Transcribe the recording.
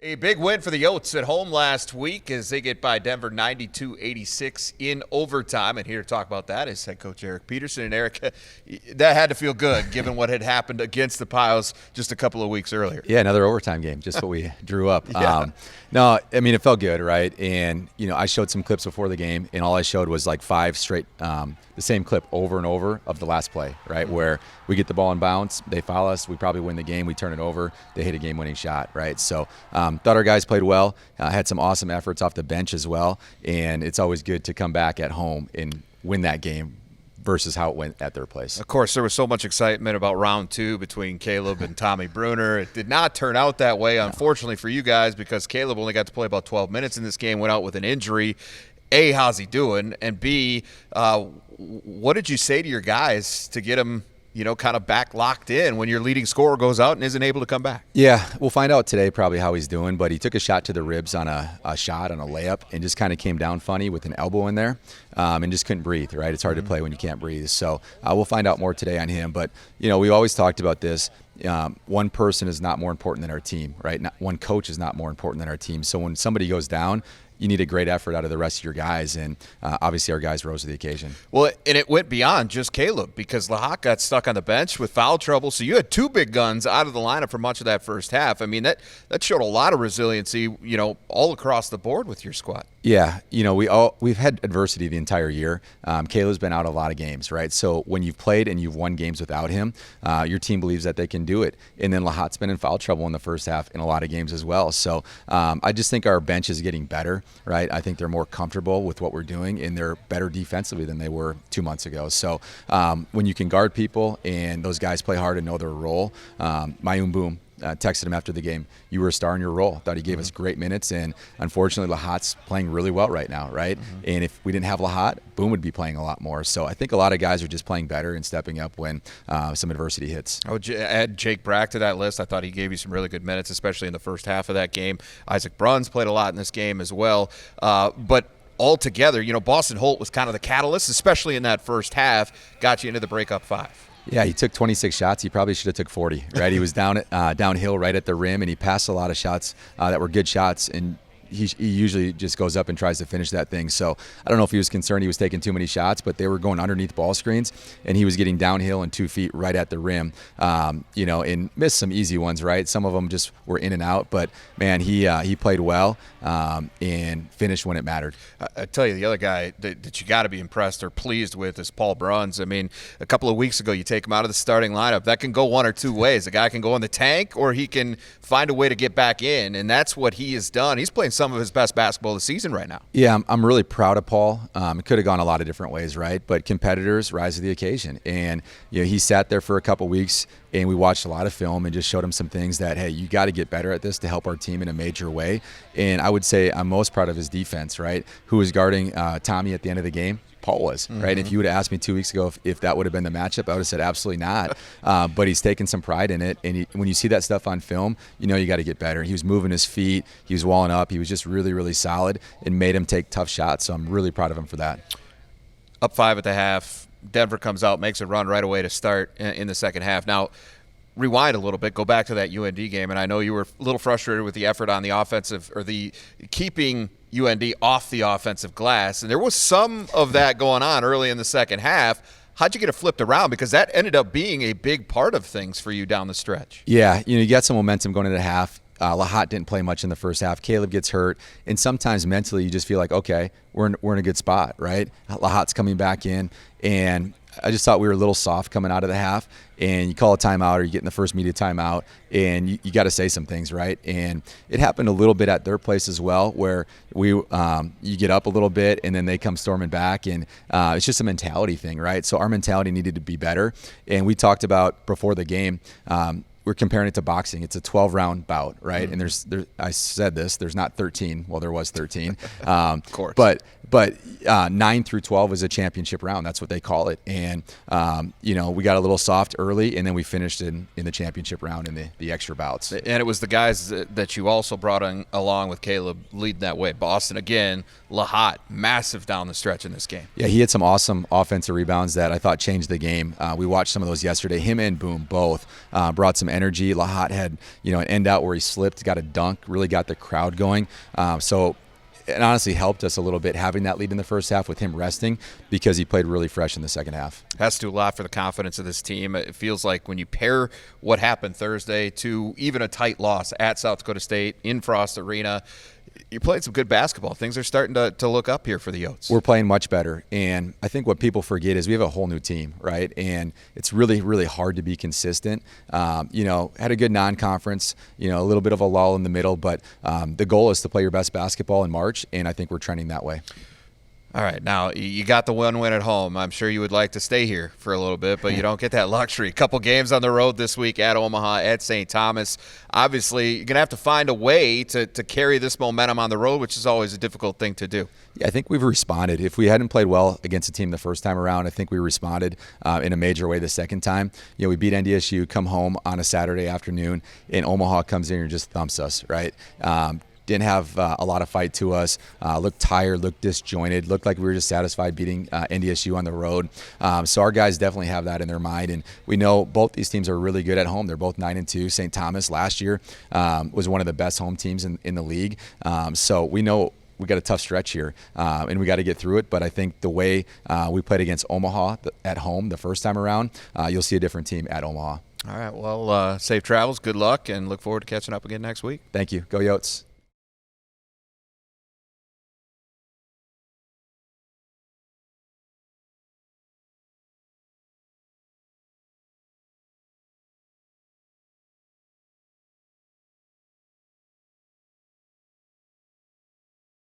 A big win for the Yotes at home last week as they get by Denver 92-86 in overtime. And here to talk about that is head coach Eric Peterson. And Eric, that had to feel good given what had happened against the Piles just a couple of weeks earlier. Yeah, another overtime game, just what we drew up. Yeah. No, I mean, it felt good, right? And, I showed some clips before the game, and all I showed was like 5 straight, the same clip over and over of the last play, right? Where we get the ball in bounds, they foul us, we probably win the game, we turn it over, they hit a game-winning shot, right? So thought our guys played well, had some awesome efforts off the bench as well, and it's always good to come back at home and win that game versus how it went at their place. Of course, there was so much excitement about round 2 between Caleb and Tommy Bruner. It did not turn out that way, unfortunately for you guys, because Caleb only got to play about 12 minutes in this game, went out with an injury. A, how's he doing? And B, what did you say to your guys to get him, kind of back locked in when your leading scorer goes out and isn't able to come back? Yeah, we'll find out today probably how he's doing, but he took a shot to the ribs on a shot on a layup and just kind of came down funny with an elbow in there and just couldn't breathe, right? It's hard to play when you can't breathe. So we'll find out more today on him. But, we always talked about this. One person is not more important than our team, right? One coach is not more important than our team. So when somebody goes down, you need a great effort out of the rest of your guys, and obviously our guys rose to the occasion. Well, and it went beyond just Caleb because Lahat got stuck on the bench with foul trouble, so you had 2 big guns out of the lineup for much of that first half. I mean, that showed a lot of resiliency, all across the board with your squad. Yeah, we've had adversity the entire year. Caleb's been out a lot of games, right? So when you've played and you've won games without him, your team believes that they can do it. And then Lahat's been in foul trouble in the first half in a lot of games as well. So I just think our bench is getting better, right? I think they're more comfortable with what we're doing, and they're better defensively than they were 2 months ago. So when you can guard people and those guys play hard and know their role, Mayum Boom texted him after the game, you were a star in your role. Thought he gave us great minutes, and unfortunately Lahat's playing really well right now, right? And if we didn't have Lahat, Boom would be playing a lot more. So I think a lot of guys are just playing better and stepping up when some adversity hits. I would add Jake Brack to that list. I thought he gave you some really good minutes, especially in the first half of that game. Isaac Bruns played a lot in this game as well. But altogether, Boston Holt was kind of the catalyst, especially in that first half, got you into the breakup 5. Yeah, he took 26 shots. He probably should have took 40, right? He was downhill right at the rim, and he passed a lot of shots that were good shots, and he usually just goes up and tries to finish that thing. So I don't know if he was concerned he was taking too many shots, but they were going underneath ball screens, and he was getting downhill and 2 feet right at the rim, and missed some easy ones, right? Some of them just were in and out, but, man, he played well and finished when it mattered. I tell you, the other guy that you got to be impressed or pleased with is Paul Bruns. I mean, a couple of weeks ago, you take him out of the starting lineup. That can go one or two ways. The guy can go in the tank, or he can find a way to get back in, and that's what he has done. He's playing some of his best basketball of the season right now. Yeah, I'm really proud of Paul. It could have gone a lot of different ways, right? But competitors rise to the occasion. And, he sat there for a couple weeks, and we watched a lot of film and just showed him some things that, hey, you got to get better at this to help our team in a major way. And I would say I'm most proud of his defense, right? Who was guarding Tommy at the end of the game? Paul was, right? If you would have asked me 2 weeks ago if that would have been the matchup, I would have said absolutely not. But he's taken some pride in it. And when you see that stuff on film, you got to get better. He was moving his feet. He was walling up. He was just really, really solid and made him take tough shots. So I'm really proud of him for that. Up 5 at the half. Denver comes out, makes a run right away to start in the second half. Now, rewind a little bit, go back to that UND game, and I know you were a little frustrated with the effort on the offensive, or the keeping UND off the offensive glass, and there was some of that going on early in the second half. How'd you get it flipped around? Because that ended up being a big part of things for you down the stretch. Yeah, you got some momentum going into half. Lahat didn't play much in the first half. Caleb gets hurt, and sometimes mentally you just feel like, okay, we're in a good spot, right? Lahat's coming back in, and I just thought we were a little soft coming out of the half, and you call a timeout or you get in the first media timeout, and you got to say some things, right? And it happened a little bit at their place as well, where you get up a little bit and then they come storming back, and it's just a mentality thing, right? So our mentality needed to be better, and we talked about before the game. We're comparing it to boxing. It's a 12-round bout, right? And I said this. There's not 13. Well, there was 13. Of course. But 9 through 12 is a championship round. That's what they call it. And we got a little soft early, and then we finished in the championship round in the extra bouts. And it was the guys that you also brought along with Caleb leading that way. Boston again, Lahat, massive down the stretch in this game. Yeah, he had some awesome offensive rebounds that I thought changed the game. We watched some of those yesterday. Him and Boom both brought some energy. Lahat had, an end out where he slipped, got a dunk, really got the crowd going. So it honestly helped us a little bit having that lead in the first half with him resting, because he played really fresh in the second half. Has to do a lot for the confidence of this team. It feels like when you pair what happened Thursday to even a tight loss at South Dakota State in Frost Arena, you played some good basketball. Things are starting to look up here for the Yotes. We're playing much better. And I think what people forget is we have a whole new team, right? And it's really, really hard to be consistent. Had a good non-conference, a little bit of a lull in the middle, but the goal is to play your best basketball in March, and I think we're trending that way. All right, now you got the one win at home. I'm sure you would like to stay here for a little bit, but you don't get that luxury. A couple games on the road this week at Omaha, at St. Thomas. Obviously, you're going to have to find a way to carry this momentum on the road, which is always a difficult thing to do. Yeah, I think we've responded. If we hadn't played well against a team the first time around, I think we responded in a major way the second time. We beat NDSU, come home on a Saturday afternoon, and Omaha comes in and just thumps us, right? Didn't have a lot of fight to us, looked tired, looked disjointed, looked like we were just satisfied beating NDSU on the road. So our guys definitely have that in their mind, and we know both these teams are really good at home. They're both 9-2. St. Thomas last year was one of the best home teams in the league. So we know we got a tough stretch here, and we got to get through it. But I think the way we played against Omaha at home the first time around, you'll see a different team at Omaha. All right, well, safe travels, good luck, and look forward to catching up again next week. Thank you. Go Yotes.